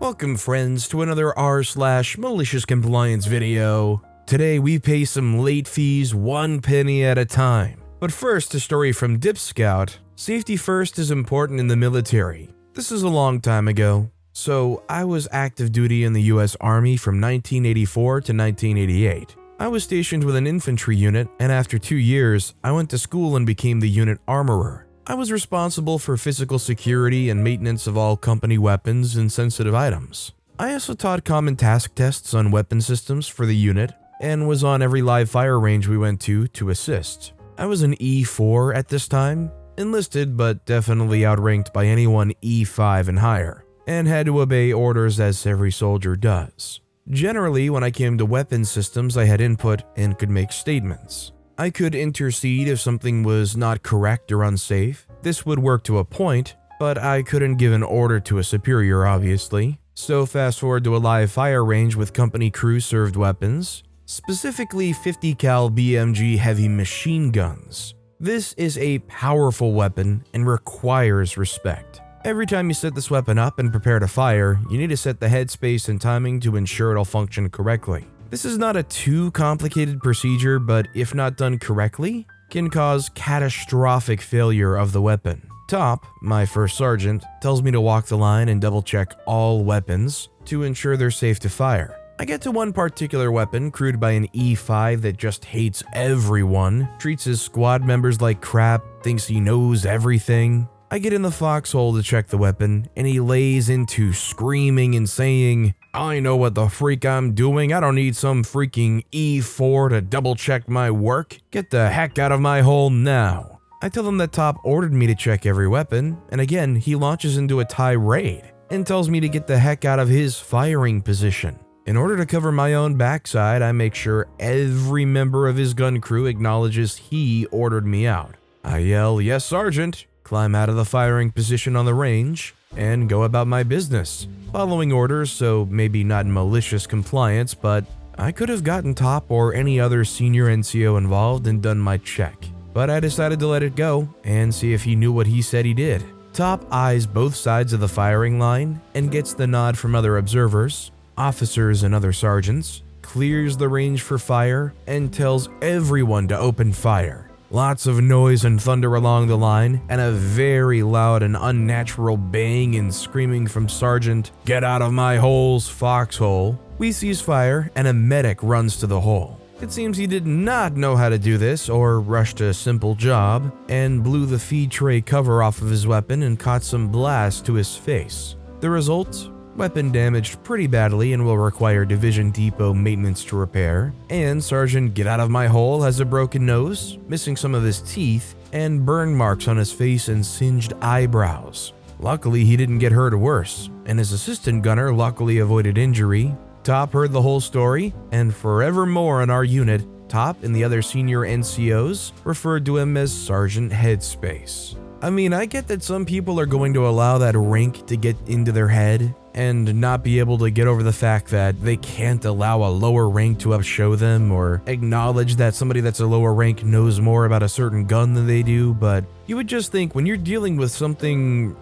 Welcome friends to another rSlash video. Today we pay some late fees 1 penny at a time. But first, a story from Dip Scout. Safety first is important in the military. This is a long time ago. So I was active duty in the US Army from 1984 to 1988. I was stationed with an infantry unit, and after 2 years, I went to school and became the unit armorer. I was responsible for physical security and maintenance of all company weapons and sensitive items. I also taught common task tests on weapon systems for the unit and was on every live fire range we went to assist. I was an E4 at this time, enlisted but definitely outranked by anyone E5 and higher, and had to obey orders as every soldier does. Generally, when I came to weapon systems, I had input and could make statements. I could intercede if something was not correct or unsafe. This would work to a point, but I couldn't give an order to a superior, obviously. So fast forward to a live fire range with company crew served weapons, specifically 50 cal BMG heavy machine guns. This is a powerful weapon and requires respect. Every time you set this weapon up and prepare to fire, you need to set the headspace and timing to ensure it'll function correctly. This is not a too complicated procedure, but if not done correctly, can cause catastrophic failure of the weapon. Top, my first sergeant, tells me to walk the line and double check all weapons to ensure they're safe to fire. I get to one particular weapon crewed by an E5 that just hates everyone, treats his squad members like crap, thinks he knows everything. I get in the foxhole to check the weapon, and he lays into screaming and saying, "I know what the freak I'm doing. I don't need some freaking E4 to double check my work. Get the heck out of my hole now." I tell him that Top ordered me to check every weapon, and again, he launches into a tirade and tells me to get the heck out of his firing position. In order to cover my own backside, I make sure every member of his gun crew acknowledges he ordered me out. I yell, "Yes, Sergeant," climb out of the firing position on the range, and go about my business, following orders, so maybe not malicious compliance, but I could have gotten Top or any other senior NCO involved and done my check. But I decided to let it go and see if he knew what he said he did. Top eyes both sides of the firing line and gets the nod from other observers, officers and other sergeants, clears the range for fire, and tells everyone to open fire. Lots of noise and thunder along the line, and a very loud and unnatural bang and screaming from Sergeant, "Get out of my hole's foxhole." We cease fire, and a medic runs to the hole. It seems he did not know how to do this or rushed a simple job, and blew the feed tray cover off of his weapon and caught some blast to his face. The result? Weapon damaged pretty badly and will require Division Depot maintenance to repair, and Sergeant Get Out of My Hole has a broken nose, missing some of his teeth, and burn marks on his face and singed eyebrows. Luckily, he didn't get hurt worse, and his assistant gunner luckily avoided injury. Top heard the whole story, and forevermore in our unit, Top and the other senior NCOs referred to him as Sergeant Headspace. I mean, I get that some people are going to allow that rank to get into their head and not be able to get over the fact that they can't allow a lower rank to upshow them or acknowledge that somebody that's a lower rank knows more about a certain gun than they do, but you would just think when you're dealing with something,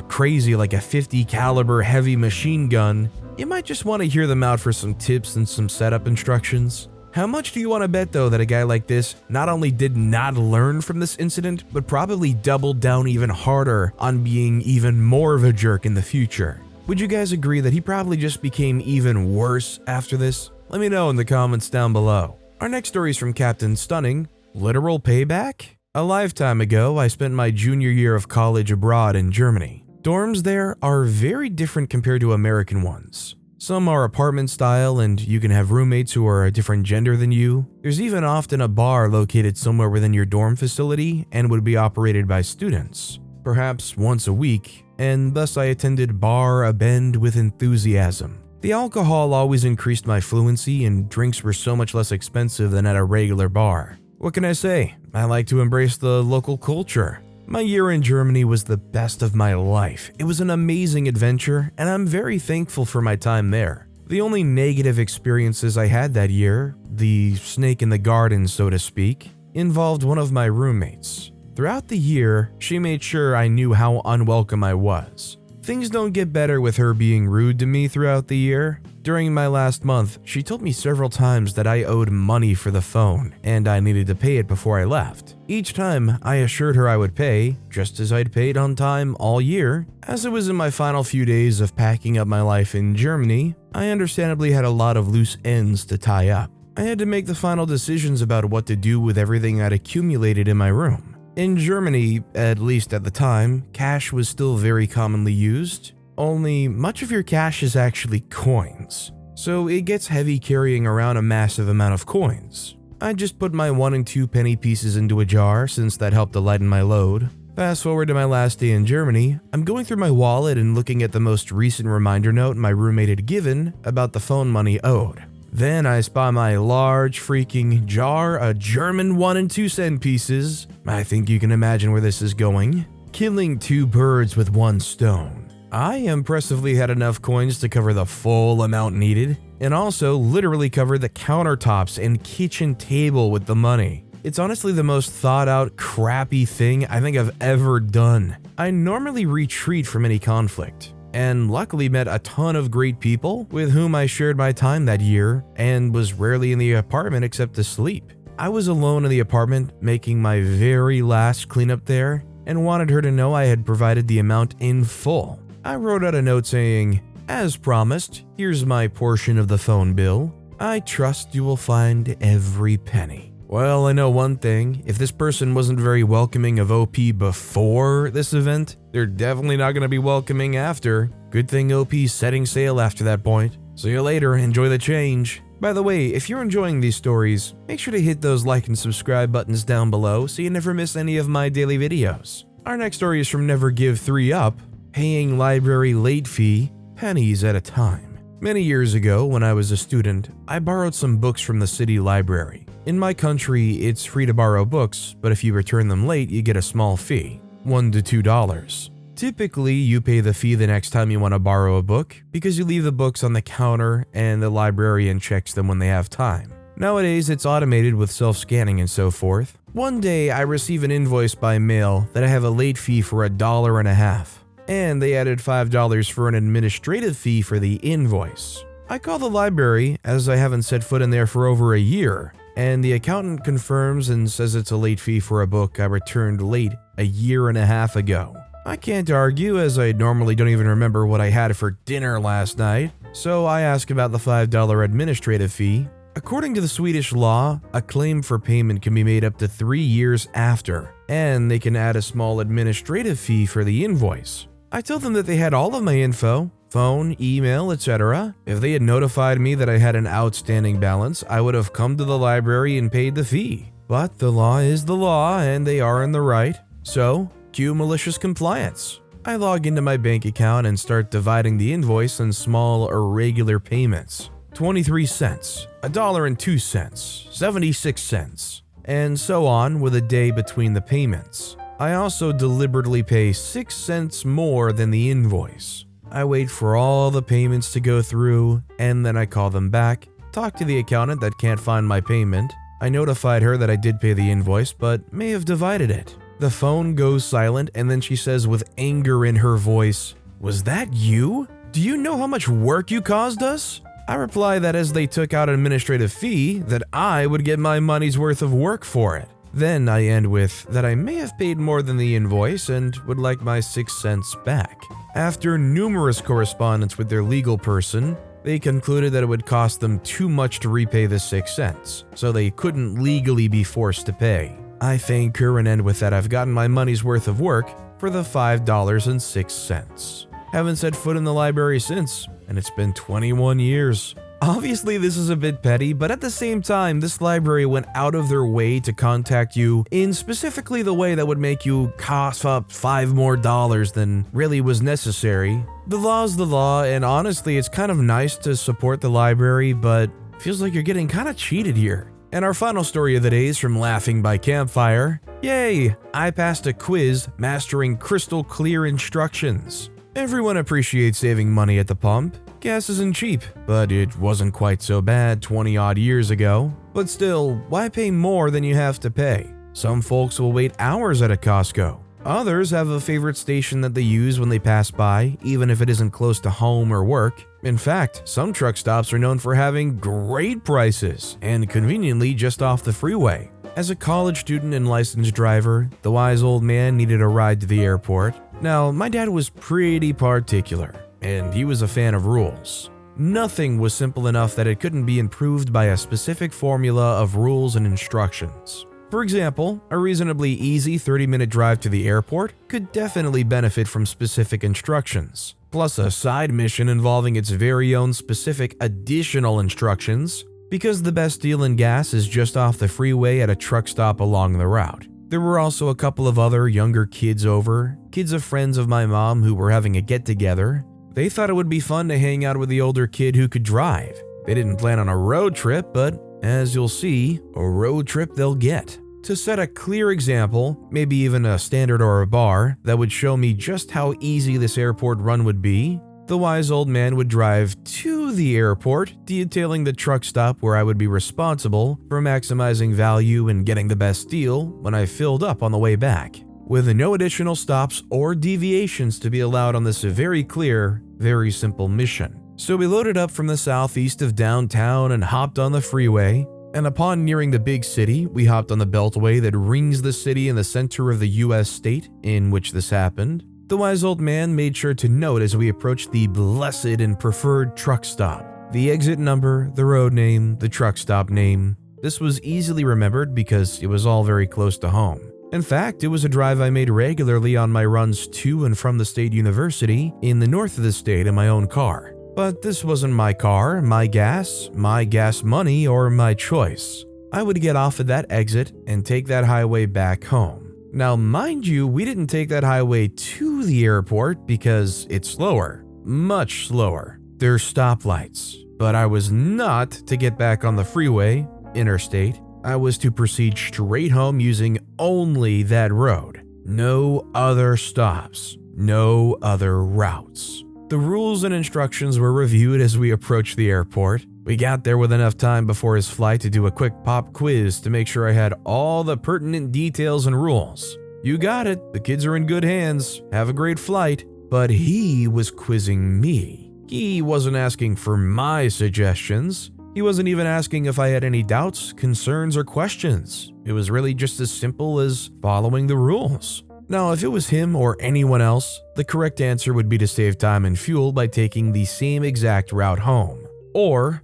crazy like a 50 caliber heavy machine gun, you might just want to hear them out for some tips and some setup instructions. How much do you want to bet though that a guy like this not only did not learn from this incident, but probably doubled down even harder on being even more of a jerk in the future? Would you guys agree that he probably just became even worse after this? Let me know in the comments down below. Our next story is from Captain Stunning. Literal Payback? A lifetime ago, I spent my junior year of college abroad in Germany. Dorms there are very different compared to American ones. Some are apartment style and you can have roommates who are a different gender than you. There's even often a bar located somewhere within your dorm facility and would be operated by students, perhaps once a week, and thus I attended Bar a Bend with enthusiasm. The alcohol always increased my fluency and drinks were so much less expensive than at a regular bar. What can I say? I like to embrace the local culture. My year in Germany was the best of my life. It was an amazing adventure, and I'm very thankful for my time there. The only negative experiences I had that year, the snake in the garden so to speak, involved one of my roommates. Throughout the year, she made sure I knew how unwelcome I was. Things don't get better with her being rude to me throughout the year. During my last month, she told me several times that I owed money for the phone and I needed to pay it before I left. Each time, I assured her I would pay, just as I'd paid on time all year. As it was in my final few days of packing up my life in Germany, I understandably had a lot of loose ends to tie up. I had to make the final decisions about what to do with everything I'd accumulated in my room. In Germany, at least at the time, cash was still very commonly used. Only much of your cash is actually coins, so it gets heavy carrying around a massive amount of coins. I just put my 1 and 2 penny pieces into a jar since that helped to lighten my load. Fast forward to my last day in Germany, I'm going through my wallet and looking at the most recent reminder note my roommate had given about the phone money owed. Then I spot my large freaking jar of German 1 and 2 cent pieces. I think you can imagine where this is going. Killing 2 birds with 1 stone. I impressively had enough coins to cover the full amount needed, and also literally cover the countertops and kitchen table with the money. It's honestly the most thought out, crappy thing I think I've ever done. I normally retreat from any conflict, and luckily met a ton of great people with whom I shared my time that year and was rarely in the apartment except to sleep. I was alone in the apartment making my very last cleanup there and wanted her to know I had provided the amount in full. I wrote out a note saying, "As promised, here's my portion of the phone bill. I trust you will find every penny." Well, I know one thing. If this person wasn't very welcoming of OP before this event, they're definitely not going to be welcoming after. Good thing OP's setting sail after that point. See you later, enjoy the change. By the way, if you're enjoying these stories, make sure to hit those like and subscribe buttons down below so you never miss any of my daily videos. Our next story is from Never Give 3 Up, Paying Library Late Fee, Pennies at a Time. Many years ago, when I was a student, I borrowed some books from the city library. In my country, it's free to borrow books, but if you return them late, you get a small fee, $1 to $2. Typically, you pay the fee the next time you want to borrow a book because you leave the books on the counter and the librarian checks them when they have time. Nowadays, it's automated with self-scanning and so forth. One day, I receive an invoice by mail that I have a late fee for $1.50. And they added $5 for an administrative fee for the invoice. I call the library as I haven't set foot in there for over a year, and the accountant confirms and says it's a late fee for a book I returned late a year and a half ago. I can't argue as I normally don't even remember what I had for dinner last night, so I ask about the $5 administrative fee. According to the Swedish law, a claim for payment can be made up to 3 years after, and they can add a small administrative fee for the invoice. I tell them that they had all of my info, phone, email, etc. If they had notified me that I had an outstanding balance, I would have come to the library and paid the fee. But the law is the law and they are in the right. So, cue malicious compliance. I log into my bank account and start dividing the invoice in small irregular payments. 23 cents, $1.02, 76 cents, and so on with a day between the payments. I also deliberately pay 6 cents more than the invoice. I wait for all the payments to go through, and then I call them back, talk to the accountant that can't find my payment. I notified her that I did pay the invoice, but may have divided it. The phone goes silent, and then she says with anger in her voice, "Was that you? Do you know how much work you caused us?" I reply that as they took out an administrative fee, that I would get my money's worth of work for it. Then I end with that I may have paid more than the invoice and would like my 6 cents back. After numerous correspondence with their legal person, they concluded that it would cost them too much to repay the 6 cents, so they couldn't legally be forced to pay. I thank her and end with that I've gotten my money's worth of work for the $5.06. Haven't set foot in the library since, and it's been 21 years. Obviously, this is a bit petty, but at the same time, this library went out of their way to contact you in specifically the way that would make you cough up $5 more than really was necessary. The law's the law, and honestly, it's kind of nice to support the library, but feels like you're getting kind of cheated here. And our final story of the day is from Laughing by Campfire. Yay! I passed a quiz mastering crystal clear instructions. Everyone appreciates saving money at the pump. Gas isn't cheap, but it wasn't quite so bad 20 odd years ago. But still, why pay more than you have to pay? Some folks will wait hours at a Costco. Others have a favorite station that they use when they pass by, even if it isn't close to home or work. In fact, some truck stops are known for having great prices and conveniently just off the freeway. As a college student and licensed driver, the wise old man needed a ride to the airport. Now, my dad was pretty particular, and he was a fan of rules. Nothing was simple enough that it couldn't be improved by a specific formula of rules and instructions. For example, a reasonably easy 30-minute drive to the airport could definitely benefit from specific instructions, plus a side mission involving its very own specific additional instructions, because the best deal in gas is just off the freeway at a truck stop along the route. There were also a couple of other younger kids over, kids of friends of my mom who were having a get-together. They thought it would be fun to hang out with the older kid who could drive. They didn't plan on a road trip, but as you'll see, a road trip they'll get. To set a clear example, maybe even a standard or a bar, that would show me just how easy this airport run would be, the wise old man would drive to the airport, detailing the truck stop where I would be responsible for maximizing value and getting the best deal when I filled up on the way back, with no additional stops or deviations to be allowed on this very clear, very simple mission. So we loaded up from the southeast of downtown and hopped on the freeway. And upon nearing the big city, we hopped on the beltway that rings the city in the center of the US state in which this happened. The wise old man made sure to note as we approached the blessed and preferred truck stop, the exit number, the road name, the truck stop name. This was easily remembered because it was all very close to home. In fact, it was a drive I made regularly on my runs to and from the state university in the north of the state in my own car. But this wasn't my car, my gas money, or my choice. I would get off at that exit and take that highway back home. Now, mind you, we didn't take that highway to the airport because it's slower, much slower. There's stoplights, but I was not to get back on the freeway, interstate. I was to proceed straight home using only that road. No other stops, no other routes. The rules and instructions were reviewed as we approached the airport. We got there with enough time before his flight to do a quick pop quiz to make sure I had all the pertinent details and rules. You got it, the kids are in good hands, have a great flight. But he was quizzing me. He wasn't asking for my suggestions. He wasn't even asking if I had any doubts, concerns, or questions. It was really just as simple as following the rules. Now, if it was him or anyone else, the correct answer would be to save time and fuel by taking the same exact route home. Or,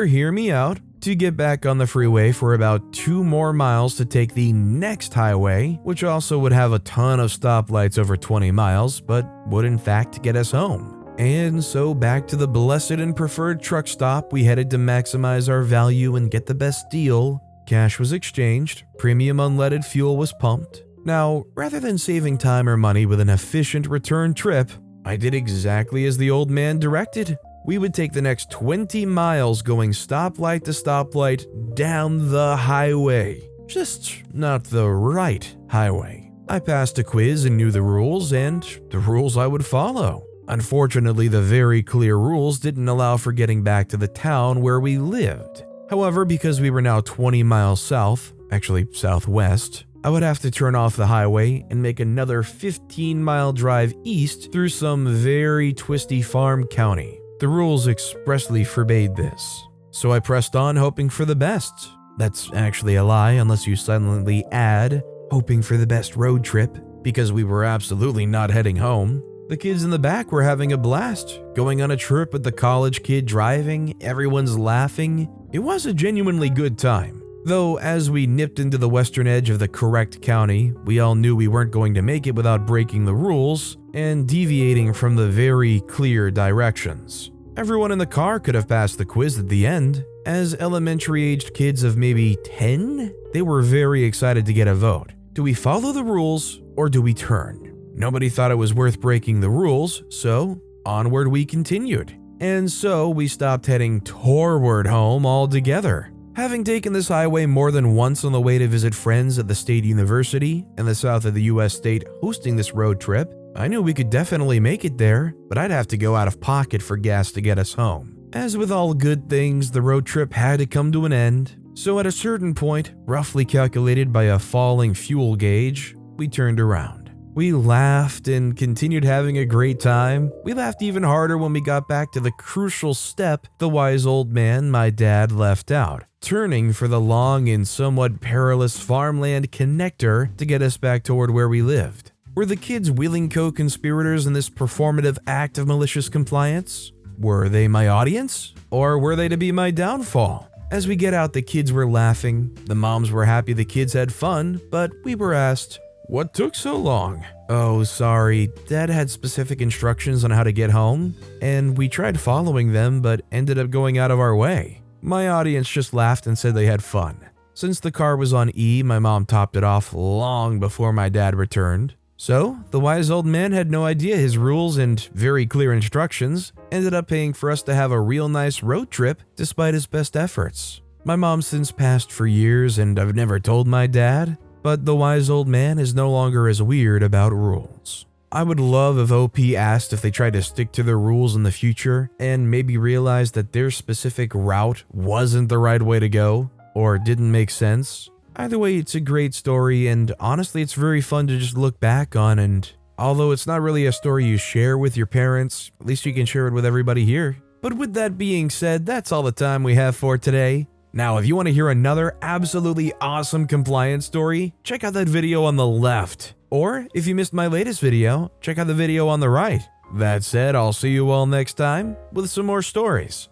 hear me out, to get back on the freeway for about 2 more miles to take the next highway, which also would have a ton of stoplights over 20 miles, but would in fact get us home. And so back to the blessed and preferred truck stop we headed to maximize our value and get the best deal. Cash was exchanged, premium unleaded fuel was pumped. Now, rather than saving time or money with an efficient return trip, I did exactly as the old man directed. We would take the next 20 miles going stoplight to stoplight down the highway. Just not the right highway. I passed a quiz and knew the rules and the rules I would follow. Unfortunately, the very clear rules didn't allow for getting back to the town where we lived. However, because we were now 20 miles south, actually southwest, I would have to turn off the highway and make another 15-mile drive east through some very twisty farm county. The rules expressly forbade this. So I pressed on, hoping for the best. That's actually a lie unless you silently add, hoping for the best road trip, because we were absolutely not heading home. The kids in the back were having a blast, going on a trip with the college kid driving, everyone's laughing. It was a genuinely good time. Though as we nipped into the western edge of the correct county, we all knew we weren't going to make it without breaking the rules and deviating from the very clear directions. Everyone in the car could have passed the quiz at the end. As elementary-aged kids of maybe 10, they were very excited to get a vote. Do we follow the rules or do we turn? Nobody thought it was worth breaking the rules, so onward we continued. And so we stopped heading toward home altogether. Having taken this highway more than once on the way to visit friends at the state university in the south of the US state hosting this road trip, I knew we could definitely make it there, but I'd have to go out of pocket for gas to get us home. As with all good things, the road trip had to come to an end, so at a certain point, roughly calculated by a falling fuel gauge, we turned around. We laughed and continued having a great time. We laughed even harder when we got back to the crucial step the wise old man, my dad, left out, turning for the long and somewhat perilous farmland connector to get us back toward where we lived. Were the kids willing co-conspirators in this performative act of malicious compliance? Were they my audience? Or were they to be my downfall? As we get out, the kids were laughing, the moms were happy the kids had fun, but we were asked, "What took so long?" "Oh, sorry, Dad had specific instructions on how to get home, and we tried following them but ended up going out of our way." My audience just laughed and said they had fun. Since the car was on E, my mom topped it off long before my dad returned. So, the wise old man had no idea his rules and very clear instructions ended up paying for us to have a real nice road trip despite his best efforts. My mom since passed for years and I've never told my dad, but the wise old man is no longer as weird about rules. I would love if OP asked if they tried to stick to their rules in the future and maybe realized that their specific route wasn't the right way to go or didn't make sense. Either way, it's a great story, and honestly, it's very fun to just look back on, and although it's not really a story you share with your parents, at least you can share it with everybody here. But with that being said, that's all the time we have for today. Now, if you want to hear another absolutely awesome compliance story, check out that video on the left. Or, if you missed my latest video, check out the video on the right. That said, I'll see you all next time with some more stories.